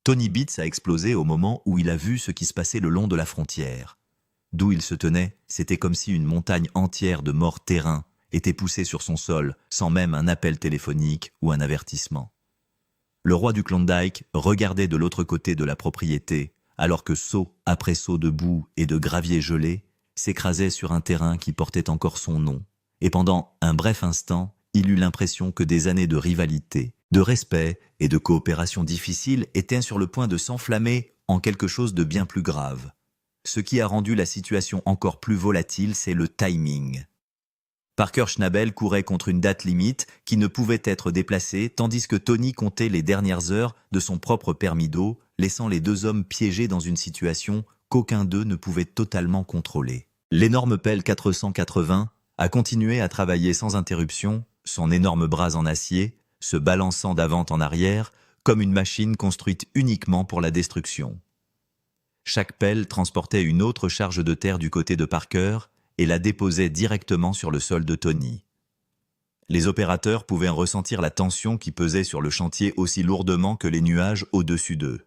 Tony Beats a explosé au moment où il a vu ce qui se passait le long de la frontière. D'où il se tenait, c'était comme si une montagne entière de morts terrains était poussée sur son sol, sans même un appel téléphonique ou un avertissement. Le roi du Klondike regardait de l'autre côté de la propriété, alors que saut après saut de boue et de gravier gelé s'écrasait sur un terrain qui portait encore son nom. Et pendant un bref instant, il eut l'impression que des années de rivalité, de respect et de coopération difficile étaient sur le point de s'enflammer en quelque chose de bien plus grave. Ce qui a rendu la situation encore plus volatile, c'est le timing. Parker Schnabel courait contre une date limite qui ne pouvait être déplacée, tandis que Tony comptait les dernières heures de son propre permis d'eau, laissant les deux hommes piégés dans une situation qu'aucun d'eux ne pouvait totalement contrôler. L'énorme pelle 480 a continué à travailler sans interruption, son énorme bras en acier, se balançant d'avant en arrière, comme une machine construite uniquement pour la destruction. Chaque pelle transportait une autre charge de terre du côté de Parker et la déposait directement sur le sol de Tony. Les opérateurs pouvaient ressentir la tension qui pesait sur le chantier aussi lourdement que les nuages au-dessus d'eux.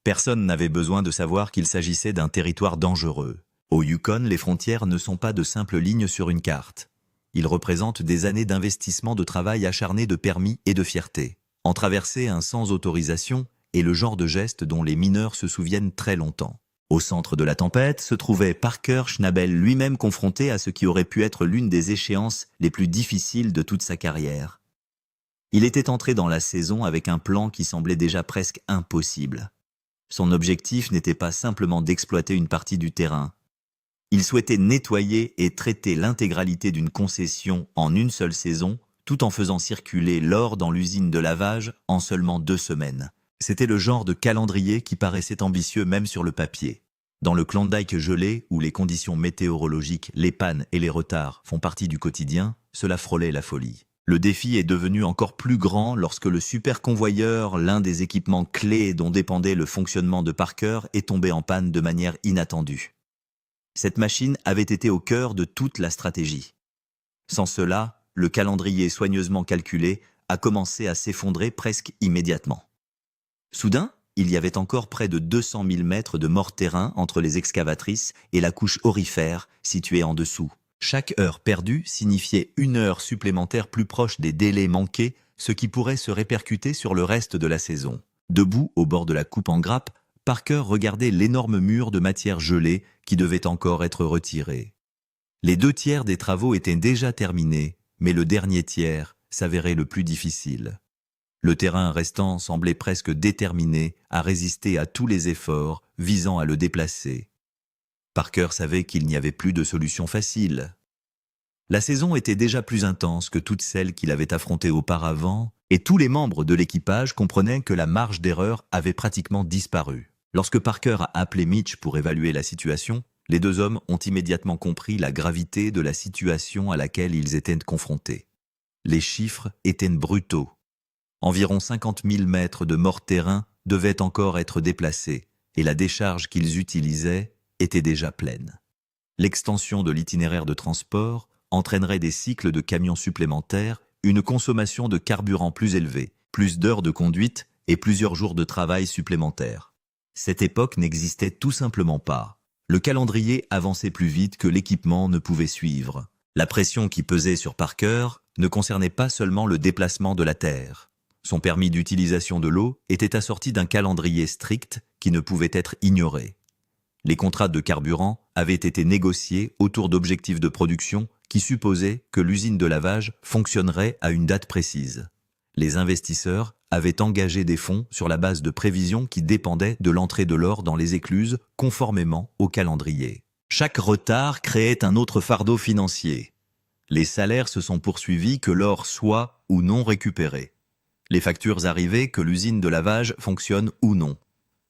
Personne n'avait besoin de savoir qu'il s'agissait d'un territoire dangereux. Au Yukon, les frontières ne sont pas de simples lignes sur une carte. Ils représentent des années d'investissement, de travail acharné, de permis et de fierté. En traverser un sans autorisation est le genre de geste dont les mineurs se souviennent très longtemps. Au centre de la tempête se trouvait Parker Schnabel, lui-même confronté à ce qui aurait pu être l'une des échéances les plus difficiles de toute sa carrière. Il était entré dans la saison avec un plan qui semblait déjà presque impossible. Son objectif n'était pas simplement d'exploiter une partie du terrain. Il souhaitait nettoyer et traiter l'intégralité d'une concession en une seule saison, tout en faisant circuler l'or dans l'usine de lavage en seulement 2 semaines. C'était le genre de calendrier qui paraissait ambitieux même sur le papier. Dans le Klondike gelé, où les conditions météorologiques, les pannes et les retards font partie du quotidien, cela frôlait la folie. Le défi est devenu encore plus grand lorsque le superconvoyeur, l'un des équipements clés dont dépendait le fonctionnement de Parker, est tombé en panne de manière inattendue. Cette machine avait été au cœur de toute la stratégie. Sans cela, le calendrier soigneusement calculé a commencé à s'effondrer presque immédiatement. Soudain, il y avait encore près de 200 000 mètres de mort-terrain entre les excavatrices et la couche aurifère située en dessous. Chaque heure perdue signifiait une heure supplémentaire plus proche des délais manqués, ce qui pourrait se répercuter sur le reste de la saison. Debout au bord de la coupe en grappe, Parker regardait l'énorme mur de matière gelée qui devait encore être retiré. Les 2 tiers des travaux étaient déjà terminés, mais le dernier tiers s'avérait le plus difficile. Le terrain restant semblait presque déterminé à résister à tous les efforts visant à le déplacer. Parker savait qu'il n'y avait plus de solution facile. La saison était déjà plus intense que toutes celles qu'il avait affrontées auparavant, et tous les membres de l'équipage comprenaient que la marge d'erreur avait pratiquement disparu. Lorsque Parker a appelé Mitch pour évaluer la situation, les 2 hommes ont immédiatement compris la gravité de la situation à laquelle ils étaient confrontés. Les chiffres étaient brutaux. Environ 50 000 mètres de mort-terrain devaient encore être déplacés, et la décharge qu'ils utilisaient était déjà pleine. L'extension de l'itinéraire de transport entraînerait des cycles de camions supplémentaires, une consommation de carburant plus élevée, plus d'heures de conduite et plusieurs jours de travail supplémentaires. Cette époque n'existait tout simplement pas. Le calendrier avançait plus vite que l'équipement ne pouvait suivre. La pression qui pesait sur Parker ne concernait pas seulement le déplacement de la Terre. Son permis d'utilisation de l'eau était assorti d'un calendrier strict qui ne pouvait être ignoré. Les contrats de carburant avaient été négociés autour d'objectifs de production qui supposaient que l'usine de lavage fonctionnerait à une date précise. Les investisseurs avaient engagé des fonds sur la base de prévisions qui dépendaient de l'entrée de l'or dans les écluses conformément au calendrier. Chaque retard créait un autre fardeau financier. Les salaires se sont poursuivis que l'or soit ou non récupéré. Les factures arrivaient que l'usine de lavage fonctionne ou non.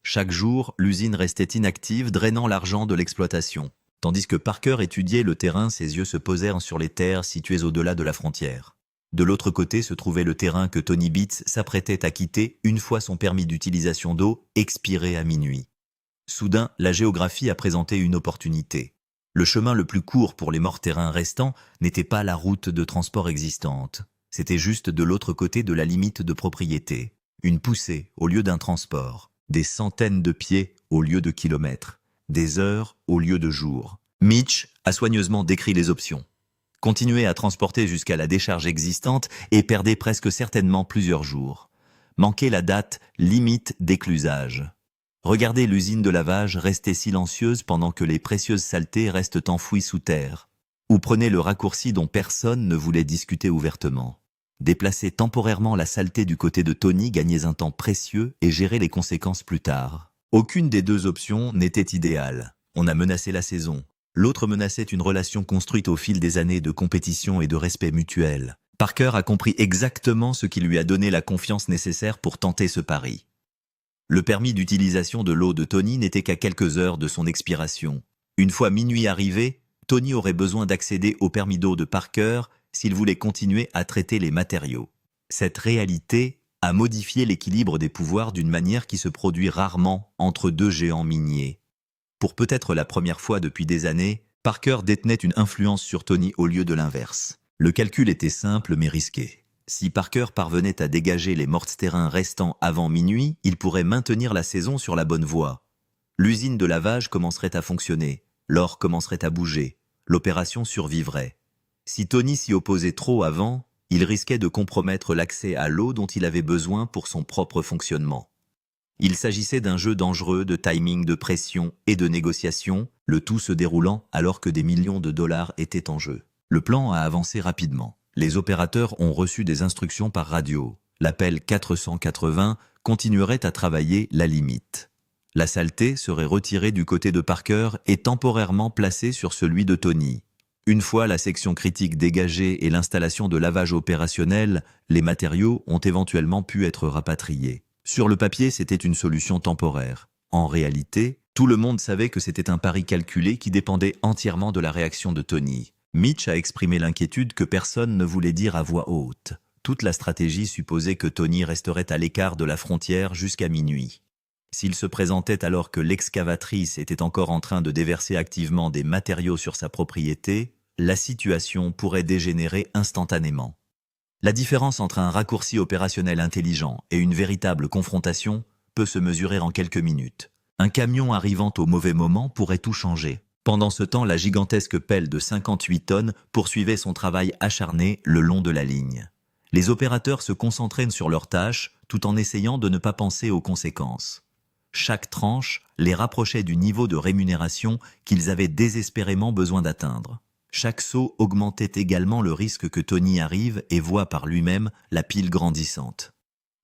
Chaque jour, l'usine restait inactive, drainant l'argent de l'exploitation. Tandis que Parker étudiait le terrain, ses yeux se posèrent sur les terres situées au-delà de la frontière. De l'autre côté se trouvait le terrain que Tony Beats s'apprêtait à quitter une fois son permis d'utilisation d'eau expiré à minuit. Soudain, la géographie a présenté une opportunité. Le chemin le plus court pour les morts-terrains restants n'était pas la route de transport existante. C'était juste de l'autre côté de la limite de propriété. Une poussée au lieu d'un transport. Des centaines de pieds au lieu de kilomètres. Des heures au lieu de jours. Mitch a soigneusement décrit les options. Continuez à transporter jusqu'à la décharge existante et perdez presque certainement plusieurs jours. Manquez la date limite d'éclusage. Regardez l'usine de lavage rester silencieuse pendant que les précieuses saletés restent enfouies sous terre. Ou prenez le raccourci dont personne ne voulait discuter ouvertement. Déplacez temporairement la saleté du côté de Tony, gagnez un temps précieux et gérez les conséquences plus tard. Aucune des deux options n'était idéale. On a menacé la saison. L'autre menaçait une relation construite au fil des années de compétition et de respect mutuel. Parker a compris exactement ce qui lui a donné la confiance nécessaire pour tenter ce pari. Le permis d'utilisation de l'eau de Tony n'était qu'à quelques heures de son expiration. Une fois minuit arrivé, Tony aurait besoin d'accéder au permis d'eau de Parker s'il voulait continuer à traiter les matériaux. Cette réalité a modifié l'équilibre des pouvoirs d'une manière qui se produit rarement entre deux géants miniers. Pour peut-être la première fois depuis des années, Parker détenait une influence sur Tony au lieu de l'inverse. Le calcul était simple mais risqué. Si Parker parvenait à dégager les morts-terrains restants avant minuit, il pourrait maintenir la saison sur la bonne voie. L'usine de lavage commencerait à fonctionner, l'or commencerait à bouger, l'opération survivrait. Si Tony s'y opposait trop avant, il risquait de compromettre l'accès à l'eau dont il avait besoin pour son propre fonctionnement. Il s'agissait d'un jeu dangereux de timing, de pression et de négociation, le tout se déroulant alors que des millions de dollars étaient en jeu. Le plan a avancé rapidement. Les opérateurs ont reçu des instructions par radio. L'appel 480 continuerait à travailler la limite. La saleté serait retirée du côté de Parker et temporairement placée sur celui de Tony. Une fois la section critique dégagée et l'installation de lavage opérationnelle, les matériaux ont éventuellement pu être rapatriés. Sur le papier, c'était une solution temporaire. En réalité, tout le monde savait que c'était un pari calculé qui dépendait entièrement de la réaction de Tony. Mitch a exprimé l'inquiétude que personne ne voulait dire à voix haute. Toute la stratégie supposait que Tony resterait à l'écart de la frontière jusqu'à minuit. S'il se présentait alors que l'excavatrice était encore en train de déverser activement des matériaux sur sa propriété, la situation pourrait dégénérer instantanément. La différence entre un raccourci opérationnel intelligent et une véritable confrontation peut se mesurer en quelques minutes. Un camion arrivant au mauvais moment pourrait tout changer. Pendant ce temps, la gigantesque pelle de 58 tonnes poursuivait son travail acharné le long de la ligne. Les opérateurs se concentraient sur leurs tâches tout en essayant de ne pas penser aux conséquences. Chaque tranche les rapprochait du niveau de rémunération qu'ils avaient désespérément besoin d'atteindre. Chaque saut augmentait également le risque que Tony arrive et voie par lui-même la pile grandissante.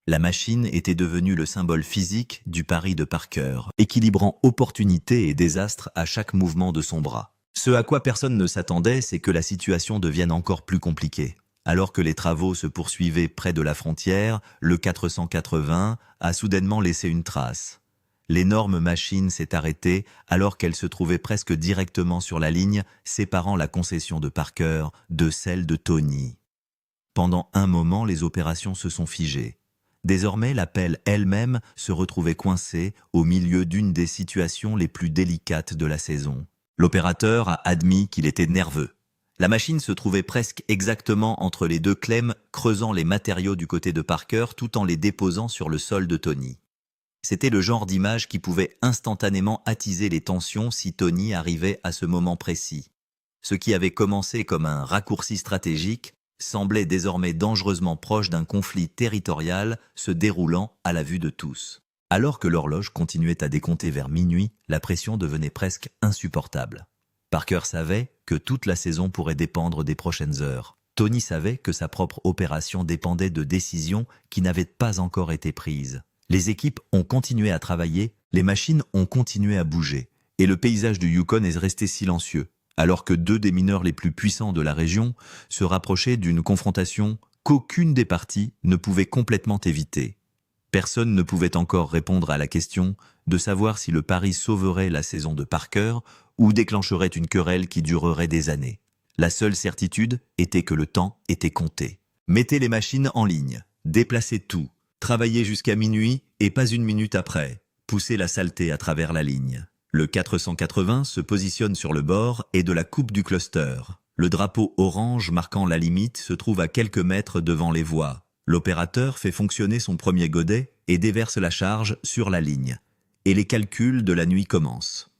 La machine était devenue le symbole physique du pari de Parker, équilibrant opportunité et désastre à chaque mouvement de son bras. Ce à quoi personne ne s'attendait, c'est que la situation devienne encore plus compliquée. Alors que les travaux se poursuivaient près de la frontière, le 480 a soudainement laissé une trace. L'énorme machine s'est arrêtée alors qu'elle se trouvait presque directement sur la ligne séparant la concession de Parker de celle de Tony. Pendant un moment, les opérations se sont figées. Désormais, la pelle elle-même se retrouvait coincée au milieu d'une des situations les plus délicates de la saison. L'opérateur a admis qu'il était nerveux. La machine se trouvait presque exactement entre les deux clemmes, creusant les matériaux du côté de Parker tout en les déposant sur le sol de Tony. C'était le genre d'image qui pouvait instantanément attiser les tensions si Tony arrivait à ce moment précis. Ce qui avait commencé comme un raccourci stratégique semblait désormais dangereusement proche d'un conflit territorial se déroulant à la vue de tous. Alors que l'horloge continuait à décompter vers minuit, la pression devenait presque insupportable. Parker savait que toute la saison pourrait dépendre des prochaines heures. Tony savait que sa propre opération dépendait de décisions qui n'avaient pas encore été prises. Les équipes ont continué à travailler, les machines ont continué à bouger, et le paysage du Yukon est resté silencieux, alors que deux des mineurs les plus puissants de la région se rapprochaient d'une confrontation qu'aucune des parties ne pouvait complètement éviter. Personne ne pouvait encore répondre à la question de savoir si le pari sauverait la saison de Parker ou déclencherait une querelle qui durerait des années. La seule certitude était que le temps était compté. Mettez les machines en ligne, déplacez tout, travaillez jusqu'à minuit et pas une minute après, poussez la saleté à travers la ligne. Le 480 se positionne sur le bord et de la coupe du cluster. Le drapeau orange marquant la limite se trouve à quelques mètres devant les voies. L'opérateur fait fonctionner son premier godet et déverse la charge sur la ligne. Et les calculs de la nuit commencent.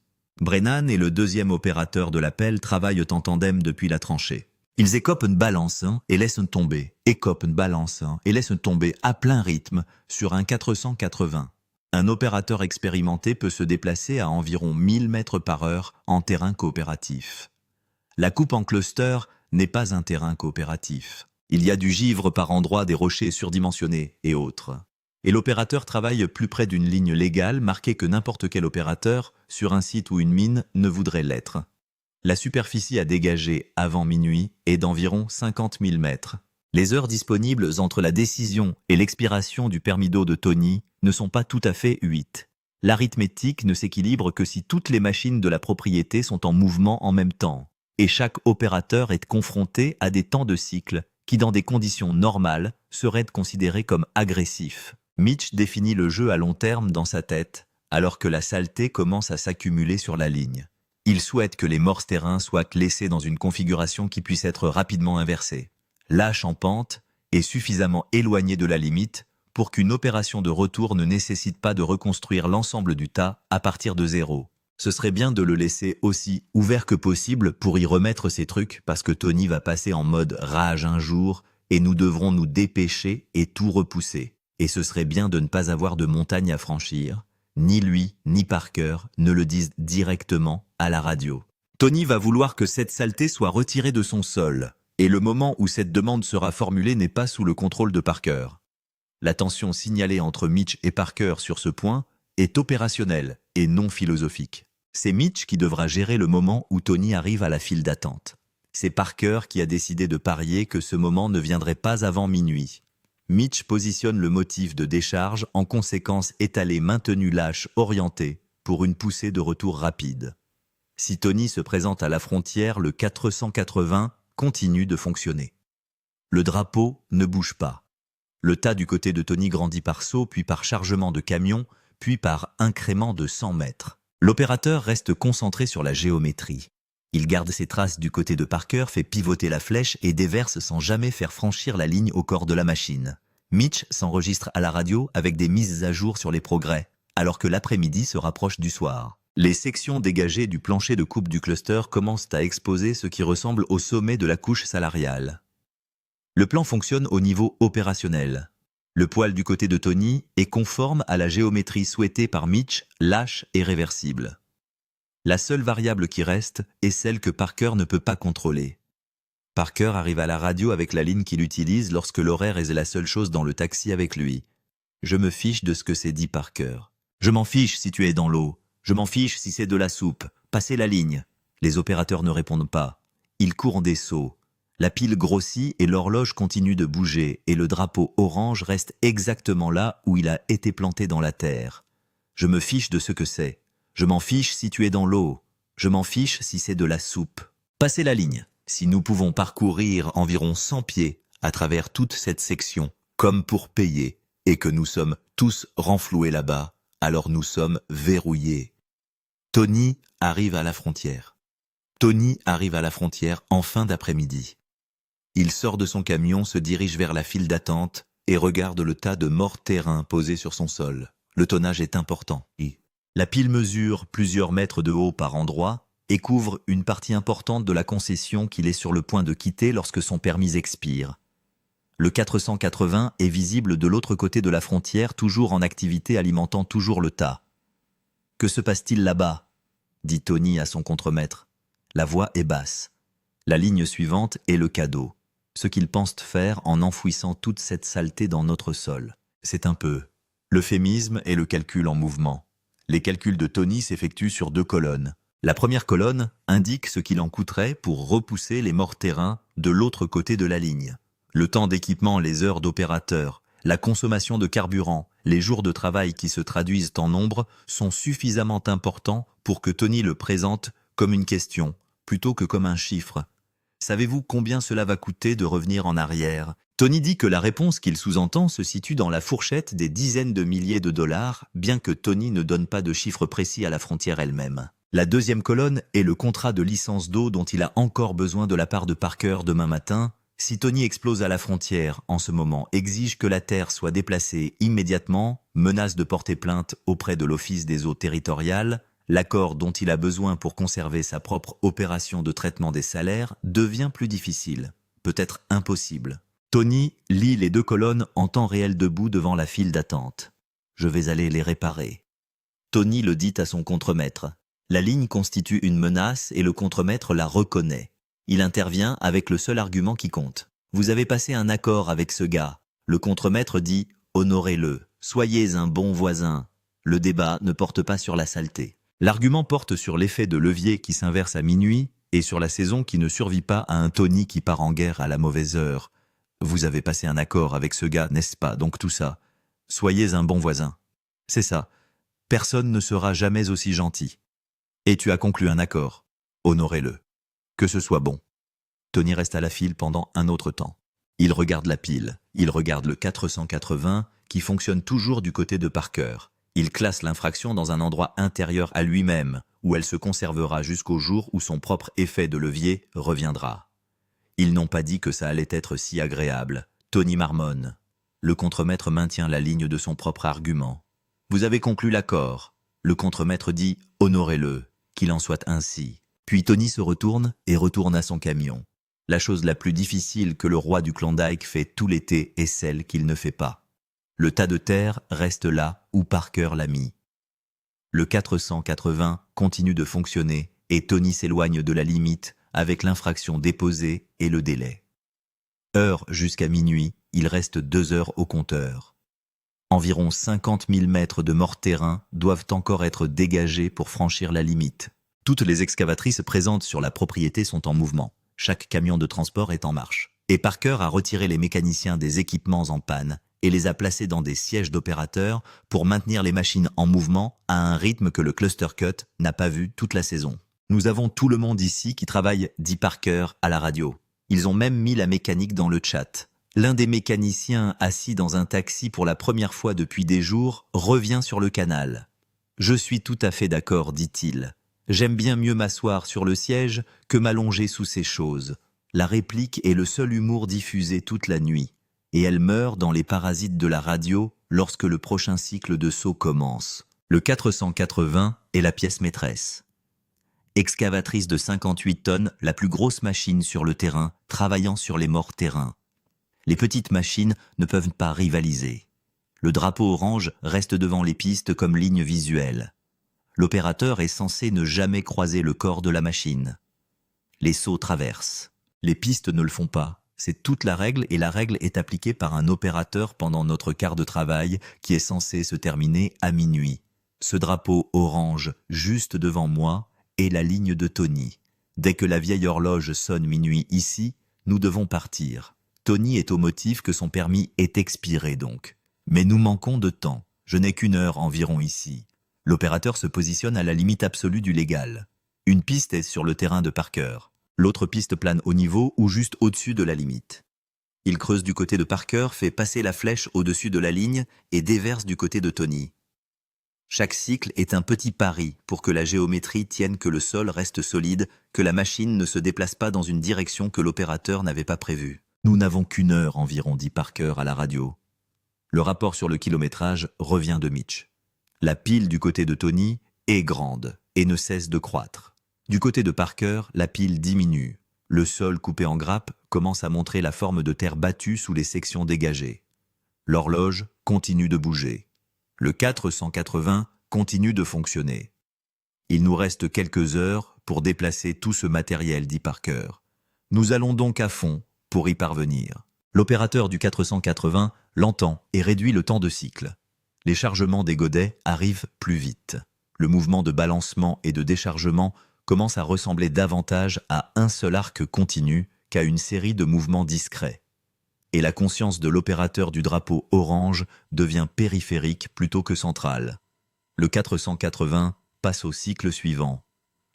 Brennan et le deuxième opérateur de l'appel travaillent en tandem depuis la tranchée. Ils écopent une balance et laissent tomber, écopent une balance et laissent tomber à plein rythme sur un 480. Un opérateur expérimenté peut se déplacer à environ 1000 mètres par heure en terrain coopératif. La coupe en cluster n'est pas un terrain coopératif. Il y a du givre par endroits, des rochers surdimensionnés et autres. Et l'opérateur travaille plus près d'une ligne légale marquée que n'importe quel opérateur, sur un site ou une mine, ne voudrait l'être. La superficie à dégager avant minuit est d'environ 50 000 mètres. Les heures disponibles entre la décision et l'expiration du permis d'eau de Tony ne sont pas tout à fait 8. L'arithmétique ne s'équilibre que si toutes les machines de la propriété sont en mouvement en même temps. Et chaque opérateur est confronté à des temps de cycle qui, dans des conditions normales, seraient considérés comme agressifs. Mitch définit le jeu à long terme dans sa tête, alors que la saleté commence à s'accumuler sur la ligne. Il souhaite que les morse-terrains soient laissés dans une configuration qui puisse être rapidement inversée, lâche en pente et suffisamment éloignée de la limite pour qu'une opération de retour ne nécessite pas de reconstruire l'ensemble du tas à partir de zéro. Ce serait bien de le laisser aussi ouvert que possible pour y remettre ses trucs parce que Tony va passer en mode rage un jour et nous devrons nous dépêcher et tout repousser. Et ce serait bien de ne pas avoir de montagne à franchir. Ni lui, ni Parker ne le disent directement à la radio. Tony va vouloir que cette saleté soit retirée de son sol. Et le moment où cette demande sera formulée n'est pas sous le contrôle de Parker. La tension signalée entre Mitch et Parker sur ce point est opérationnelle et non philosophique. C'est Mitch qui devra gérer le moment où Tony arrive à la file d'attente. C'est Parker qui a décidé de parier que ce moment ne viendrait pas avant minuit. Mitch positionne le motif de décharge en conséquence étalé maintenu lâche orienté pour une poussée de retour rapide. Si Tony se présente à la frontière, le 480 continue de fonctionner. Le drapeau ne bouge pas. Le tas du côté de Tony grandit par saut, puis par chargement de camion, puis par incrément de 100 mètres. L'opérateur reste concentré sur la géométrie. Il garde ses traces du côté de Parker, fait pivoter la flèche et déverse sans jamais faire franchir la ligne au corps de la machine. Mitch s'enregistre à la radio avec des mises à jour sur les progrès, alors que l'après-midi se rapproche du soir. Les sections dégagées du plancher de coupe du cluster commencent à exposer ce qui ressemble au sommet de la couche salariale. Le plan fonctionne au niveau opérationnel. Le poil du côté de Tony est conforme à la géométrie souhaitée par Mitch, lâche et réversible. La seule variable qui reste est celle que Parker ne peut pas contrôler. Parker arrive à la radio avec la ligne qu'il utilise lorsque l'horaire est la seule chose dans le taxi avec lui. Je me fiche de ce que c'est dit Parker. Je m'en fiche si tu es dans l'eau. Je m'en fiche si c'est de la soupe. Passez la ligne. Les opérateurs ne répondent pas. Ils courent des sauts. La pile grossit et l'horloge continue de bouger et le drapeau orange reste exactement là où il a été planté dans la terre. Je me fiche de ce que c'est. Je m'en fiche si tu es dans l'eau. Je m'en fiche si c'est de la soupe. Passez la ligne. Si nous pouvons parcourir environ 100 pieds à travers toute cette section, comme pour payer, et que nous sommes tous renfloués là-bas, alors nous sommes verrouillés. Tony arrive à la frontière. Tony arrive à la frontière en fin d'après-midi. Il sort de son camion, se dirige vers la file d'attente et regarde le tas de morts-terrain posé sur son sol. Le tonnage est important. La pile mesure plusieurs mètres de haut par endroit et couvre une partie importante de la concession qu'il est sur le point de quitter lorsque son permis expire. Le 480 est visible de l'autre côté de la frontière, toujours en activité, alimentant toujours le tas. « Que se passe-t-il là-bas » dit Tony à son contremaître. La voix est basse. La ligne suivante est le cadeau. Ce qu'ils pensent faire en enfouissant toute cette saleté dans notre sol. C'est un peu l'euphémisme et le calcul en mouvement. Les calculs de Tony s'effectuent sur 2 colonnes. La première colonne indique ce qu'il en coûterait pour repousser les morts-terrains de l'autre côté de la ligne. Le temps d'équipement, les heures d'opérateur, la consommation de carburant, les jours de travail qui se traduisent en nombre sont suffisamment importants pour que Tony le présente comme une question, plutôt que comme un chiffre. Savez-vous combien cela va coûter de revenir en arrière ? Tony dit que la réponse qu'il sous-entend se situe dans la fourchette des dizaines de milliers de dollars, bien que Tony ne donne pas de chiffre précis à la frontière elle-même. La deuxième colonne est le contrat de licence d'eau dont il a encore besoin de la part de Parker demain matin, Si Tony explose à la frontière en ce moment, exige que la terre soit déplacée immédiatement, menace de porter plainte auprès de l'Office des eaux territoriales, l'accord dont il a besoin pour conserver sa propre opération de traitement des salaires devient plus difficile, peut-être impossible. Tony lit les 2 colonnes en temps réel debout devant la file d'attente. Je vais aller les réparer. Tony le dit à son contremaître. La ligne constitue une menace et le contremaître la reconnaît. Il intervient avec le seul argument qui compte. Vous avez passé un accord avec ce gars. Le contremaître dit « Honorez-le, soyez un bon voisin ». Le débat ne porte pas sur la saleté. L'argument porte sur l'effet de levier qui s'inverse à minuit et sur la saison qui ne survit pas à un Tony qui part en guerre à la mauvaise heure. Vous avez passé un accord avec ce gars, n'est-ce pas? Donc tout ça. Soyez un bon voisin. C'est ça. Personne ne sera jamais aussi gentil. Et tu as conclu un accord. Honorez-le. Que ce soit bon. Tony reste à la file pendant un autre temps. Il regarde la pile. Il regarde le 480 qui fonctionne toujours du côté de Parker. Il classe l'infraction dans un endroit intérieur à lui-même, où elle se conservera jusqu'au jour où son propre effet de levier reviendra. Ils n'ont pas dit que ça allait être si agréable. Tony marmonne. Le contremaître maintient la ligne de son propre argument. Vous avez conclu l'accord. Le contremaître dit « Honorez-le », qu'il en soit ainsi. Puis Tony se retourne et retourne à son camion. La chose la plus difficile que le roi du Klondike fait tout l'été est celle qu'il ne fait pas. Le tas de terre reste là où Parker l'a mis. Le 480 continue de fonctionner et Tony s'éloigne de la limite avec l'infraction déposée et le délai. Heure jusqu'à minuit, il reste 2 heures au compteur. Environ 50 000 mètres de morts-terrain doivent encore être dégagés pour franchir la limite. Toutes les excavatrices présentes sur la propriété sont en mouvement. Chaque camion de transport est en marche. Et Parker a retiré les mécaniciens des équipements en panne et les a placés dans des sièges d'opérateurs pour maintenir les machines en mouvement à un rythme que le cluster cut n'a pas vu toute la saison. Nous avons tout le monde ici qui travaille, dit Parker à la radio. Ils ont même mis la mécanique dans le chat. L'un des mécaniciens assis dans un taxi pour la première fois depuis des jours revient sur le canal. « Je suis tout à fait d'accord, dit-il. J'aime bien mieux m'asseoir sur le siège que m'allonger sous ces choses. La réplique est le seul humour diffusé toute la nuit, et elle meurt dans les parasites de la radio lorsque le prochain cycle de saut commence. Le 480 est la pièce maîtresse. Excavatrice de 58 tonnes, la plus grosse machine sur le terrain, travaillant sur les morts terrains. Les petites machines ne peuvent pas rivaliser. Le drapeau orange reste devant les pistes comme ligne visuelle. L'opérateur est censé ne jamais croiser le corps de la machine. Les sauts traversent. Les pistes ne le font pas. C'est toute la règle et la règle est appliquée par un opérateur pendant notre quart de travail qui est censé se terminer à minuit. Ce drapeau orange juste devant moi est la ligne de Tony. Dès que la vieille horloge sonne minuit ici, nous devons partir. Tony est au motif que son permis est expiré donc. Mais nous manquons de temps. Je n'ai qu'1 heure environ ici. L'opérateur se positionne à la limite absolue du légal. Une piste est sur le terrain de Parker. L'autre piste plane au niveau ou juste au-dessus de la limite. Il creuse du côté de Parker, fait passer la flèche au-dessus de la ligne et déverse du côté de Tony. Chaque cycle est un petit pari pour que la géométrie tienne que le sol reste solide, que la machine ne se déplace pas dans une direction que l'opérateur n'avait pas prévue. Nous n'avons qu'1 heure environ, dit Parker à la radio. Le rapport sur le kilométrage revient de Mitch. La pile du côté de Tony est grande et ne cesse de croître. Du côté de Parker, la pile diminue. Le sol coupé en grappes commence à montrer la forme de terre battue sous les sections dégagées. L'horloge continue de bouger. Le 480 continue de fonctionner. Il nous reste quelques heures pour déplacer tout ce matériel, dit Parker. Nous allons donc à fond pour y parvenir. L'opérateur du 480 l'entend et réduit le temps de cycle. Les chargements des godets arrivent plus vite. Le mouvement de balancement et de déchargement commence à ressembler davantage à un seul arc continu qu'à une série de mouvements discrets. Et la conscience de l'opérateur du drapeau orange devient périphérique plutôt que centrale. Le 480 passe au cycle suivant.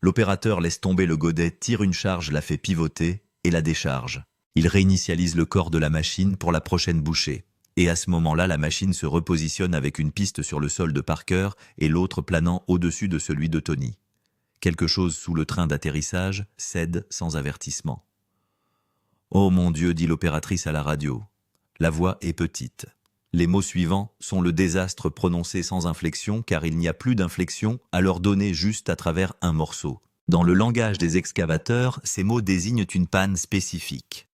L'opérateur laisse tomber le godet, tire une charge, la fait pivoter et la décharge. Il réinitialise le corps de la machine pour la prochaine bouchée. Et à ce moment-là, la machine se repositionne avec une piste sur le sol de Parker et l'autre planant au-dessus de celui de Tony. Quelque chose sous le train d'atterrissage cède sans avertissement. Oh mon Dieu, dit l'opératrice à la radio. La voix est petite. Les mots suivants sont le désastre prononcé sans inflexion car il n'y a plus d'inflexion à leur donner juste à travers un morceau. Dans le langage des excavateurs, ces mots désignent une panne spécifique.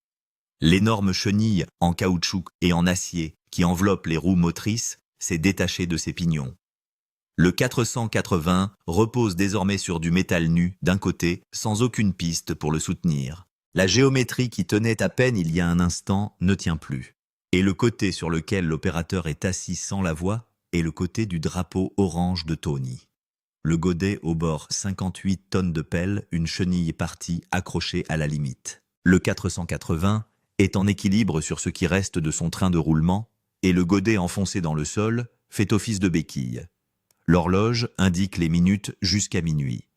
L'énorme chenille en caoutchouc et en acier qui enveloppe les roues motrices s'est détachée de ses pignons. Le 480 repose désormais sur du métal nu d'un côté, sans aucune piste pour le soutenir. La géométrie qui tenait à peine il y a un instant ne tient plus. Et le côté sur lequel l'opérateur est assis sans la voix est le côté du drapeau orange de Tony. Le godet au bord 58 tonnes de pelle, une chenille partie accrochée à la limite. Le 480 est en équilibre sur ce qui reste de son train de roulement et le godet enfoncé dans le sol fait office de béquille. L'horloge indique les minutes jusqu'à minuit.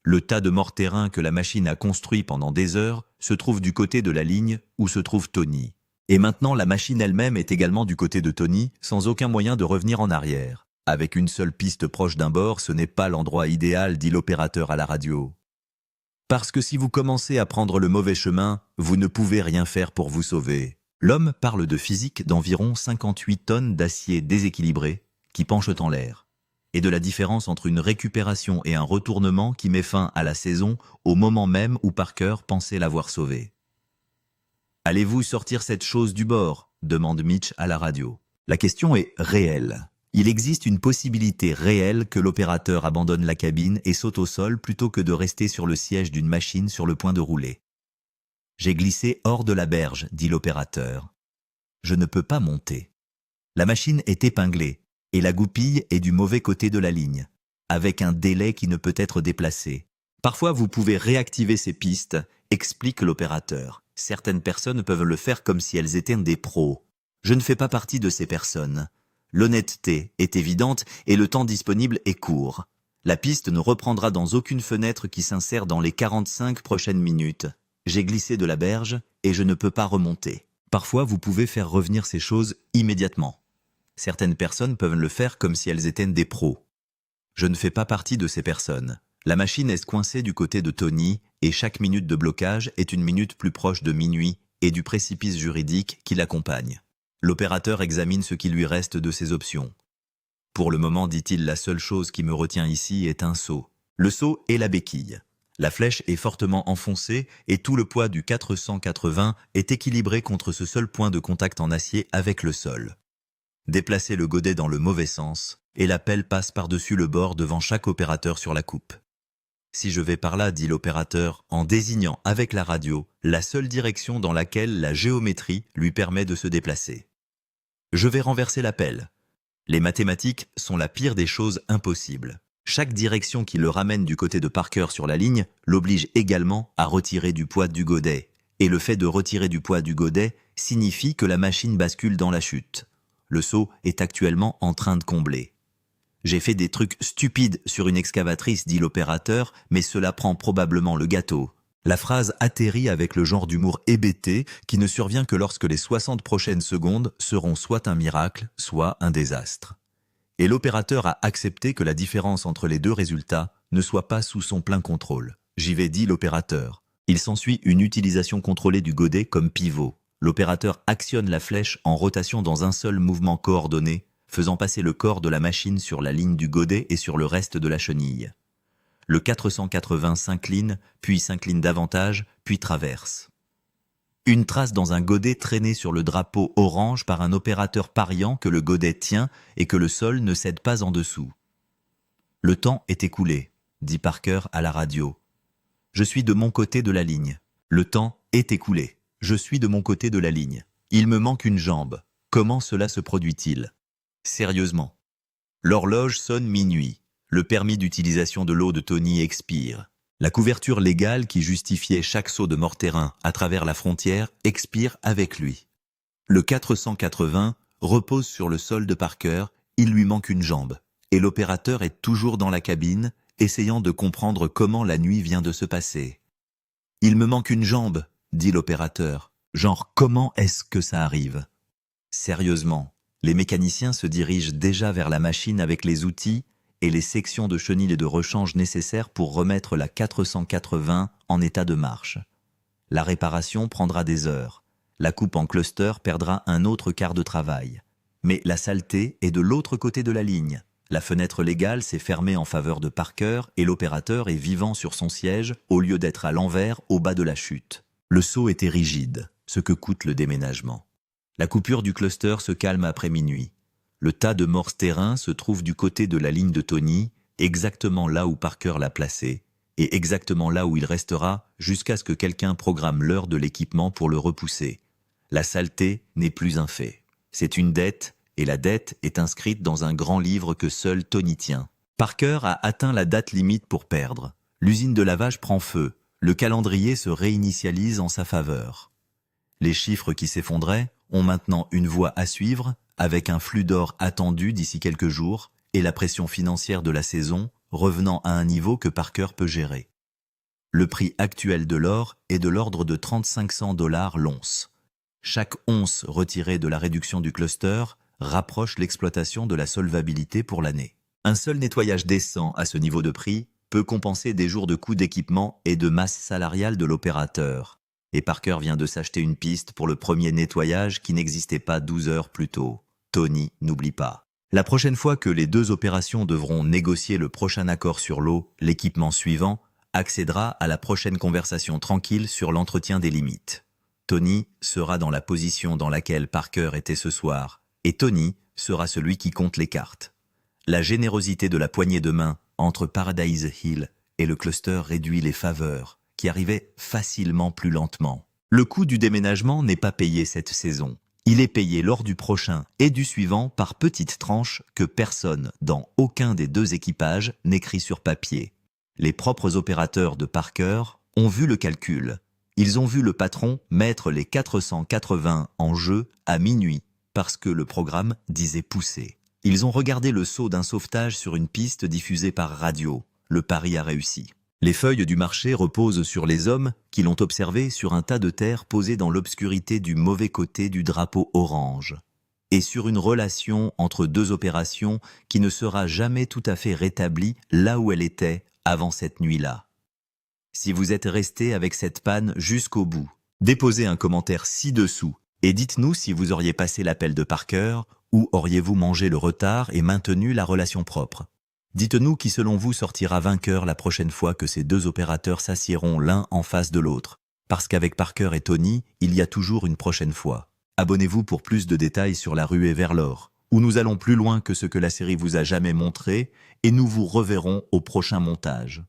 Le tas de morts-terrain que la machine a construit pendant des heures se trouve du côté de la ligne où se trouve Tony. Et maintenant, la machine elle-même est également du côté de Tony, sans aucun moyen de revenir en arrière. Avec une seule piste proche d'un bord, ce n'est pas l'endroit idéal, dit l'opérateur à la radio. Parce que si vous commencez à prendre le mauvais chemin, vous ne pouvez rien faire pour vous sauver. L'homme parle de physique d'environ 58 tonnes d'acier déséquilibré qui penchent en l'air, et de la différence entre une récupération et un retournement qui met fin à la saison au moment même où Parker pensait l'avoir sauvé. « Allez-vous sortir cette chose du bord ?» demande Mitch à la radio. La question est réelle. Il existe une possibilité réelle que l'opérateur abandonne la cabine et saute au sol plutôt que de rester sur le siège d'une machine sur le point de rouler. « J'ai glissé hors de la berge, dit l'opérateur. Je ne peux pas monter. La machine est épinglée et la goupille est du mauvais côté de la ligne, avec un délai qui ne peut être déplacé. Parfois, vous pouvez réactiver ces pistes, explique l'opérateur. Certaines personnes peuvent le faire comme si elles étaient des pros. Je ne fais pas partie de ces personnes. L'honnêteté est évidente et le temps disponible est court. La piste ne reprendra dans aucune fenêtre qui s'insère dans les 45 prochaines minutes. J'ai glissé de la berge et je ne peux pas remonter. Parfois, vous pouvez faire revenir ces choses immédiatement. Certaines personnes peuvent le faire comme si elles étaient des pros. Je ne fais pas partie de ces personnes. La machine est coincée du côté de Tony et chaque minute de blocage est une minute plus proche de minuit et du précipice juridique qui l'accompagne. L'opérateur examine ce qui lui reste de ses options. Pour le moment, dit-il, la seule chose qui me retient ici est un seau. Le seau est la béquille. La flèche est fortement enfoncée et tout le poids du 480 est équilibré contre ce seul point de contact en acier avec le sol. Déplacez le godet dans le mauvais sens et la pelle passe par-dessus le bord devant chaque opérateur sur la coupe. Si je vais par là, dit l'opérateur, en désignant avec la radio la seule direction dans laquelle la géométrie lui permet de se déplacer. Je vais renverser la pelle. Les mathématiques sont la pire des choses impossibles. Chaque direction qui le ramène du côté de Parker sur la ligne l'oblige également à retirer du poids du godet. Et le fait de retirer du poids du godet signifie que la machine bascule dans la chute. Le seau est actuellement en train de combler. J'ai fait des trucs stupides sur une excavatrice, dit l'opérateur, mais cela prend probablement le gâteau. La phrase atterrit avec le genre d'humour hébété qui ne survient que lorsque les 60 prochaines secondes seront soit un miracle, soit un désastre. Et l'opérateur a accepté que la différence entre les deux résultats ne soit pas sous son plein contrôle. J'y vais, dit l'opérateur. Il s'ensuit une utilisation contrôlée du godet comme pivot. L'opérateur actionne la flèche en rotation dans un seul mouvement coordonné, faisant passer le corps de la machine sur la ligne du godet et sur le reste de la chenille. Le 480 s'incline davantage, puis traverse. Une trace dans un godet traînée sur le drapeau orange par un opérateur pariant que le godet tient et que le sol ne cède pas en dessous. Le temps est écoulé, dit Parker à la radio. Je suis de mon côté de la ligne. Le temps est écoulé. Je suis de mon côté de la ligne. Il me manque une jambe. Comment cela se produit-il ? Sérieusement. L'horloge sonne minuit. Le permis d'utilisation de l'eau de Tony expire. La couverture légale qui justifiait chaque saut de morts-terrain à travers la frontière expire avec lui. Le 480 repose sur le sol de Parker, il lui manque une jambe. Et l'opérateur est toujours dans la cabine, essayant de comprendre comment la nuit vient de se passer. « Il me manque une jambe », dit l'opérateur. « Genre, comment est-ce que ça arrive ?» Sérieusement, les mécaniciens se dirigent déjà vers la machine avec les outils et les sections de chenilles et de rechange nécessaires pour remettre la 480 en état de marche. La réparation prendra des heures. La coupe en cluster perdra un autre quart de travail. Mais la saleté est de l'autre côté de la ligne. La fenêtre légale s'est fermée en faveur de Parker et l'opérateur est vivant sur son siège au lieu d'être à l'envers au bas de la chute. Le saut était rigide, ce que coûte le déménagement. La coupure du cluster se calme après minuit. Le tas de morse terrain se trouve du côté de la ligne de Tony, exactement là où Parker l'a placé, et exactement là où il restera jusqu'à ce que quelqu'un programme l'heure de l'équipement pour le repousser. La saleté n'est plus un fait. C'est une dette, et la dette est inscrite dans un grand livre que seul Tony tient. Parker a atteint la date limite pour perdre. L'usine de lavage prend feu. Le calendrier se réinitialise en sa faveur. Les chiffres qui s'effondraient ont maintenant une voie à suivre, avec un flux d'or attendu d'ici quelques jours, et la pression financière de la saison revenant à un niveau que Parker peut gérer. Le prix actuel de l'or est de l'ordre de 3500 $ l'once. Chaque once retirée de la réduction du cluster rapproche l'exploitation de la solvabilité pour l'année. Un seul nettoyage décent à ce niveau de prix peut compenser des jours de coûts d'équipement et de masse salariale de l'opérateur. Et Parker vient de s'acheter une piste pour le premier nettoyage qui n'existait pas 12 heures plus tôt. Tony n'oublie pas. La prochaine fois que les deux opérations devront négocier le prochain accord sur l'eau, l'équipement suivant accédera à la prochaine conversation tranquille sur l'entretien des limites. Tony sera dans la position dans laquelle Parker était ce soir, et Tony sera celui qui compte les cartes. La générosité de la poignée de main entre Paradise Hill et le cluster réduit les faveurs, qui arrivaient facilement plus lentement. Le coût du déménagement n'est pas payé cette saison. Il est payé lors du prochain et du suivant par petites tranches que personne dans aucun des deux équipages n'écrit sur papier. Les propres opérateurs de Parker ont vu le calcul. Ils ont vu le patron mettre les 480 en jeu à minuit parce que le programme disait pousser. Ils ont regardé le saut d'un sauvetage sur une piste diffusée par radio. Le pari a réussi. Les feuilles du marché reposent sur les hommes qui l'ont observé sur un tas de terre posé dans l'obscurité du mauvais côté du drapeau orange, et sur une relation entre deux opérations qui ne sera jamais tout à fait rétablie là où elle était avant cette nuit-là. Si vous êtes resté avec cette panne jusqu'au bout, déposez un commentaire ci-dessous et dites-nous si vous auriez passé l'appel de Parker ou auriez-vous mangé le retard et maintenu la relation propre. Dites-nous qui selon vous sortira vainqueur la prochaine fois que ces deux opérateurs s'assiéront l'un en face de l'autre. Parce qu'avec Parker et Tony, il y a toujours une prochaine fois. Abonnez-vous pour plus de détails sur la ruée vers l'or, où nous allons plus loin que ce que la série vous a jamais montré, et nous vous reverrons au prochain montage.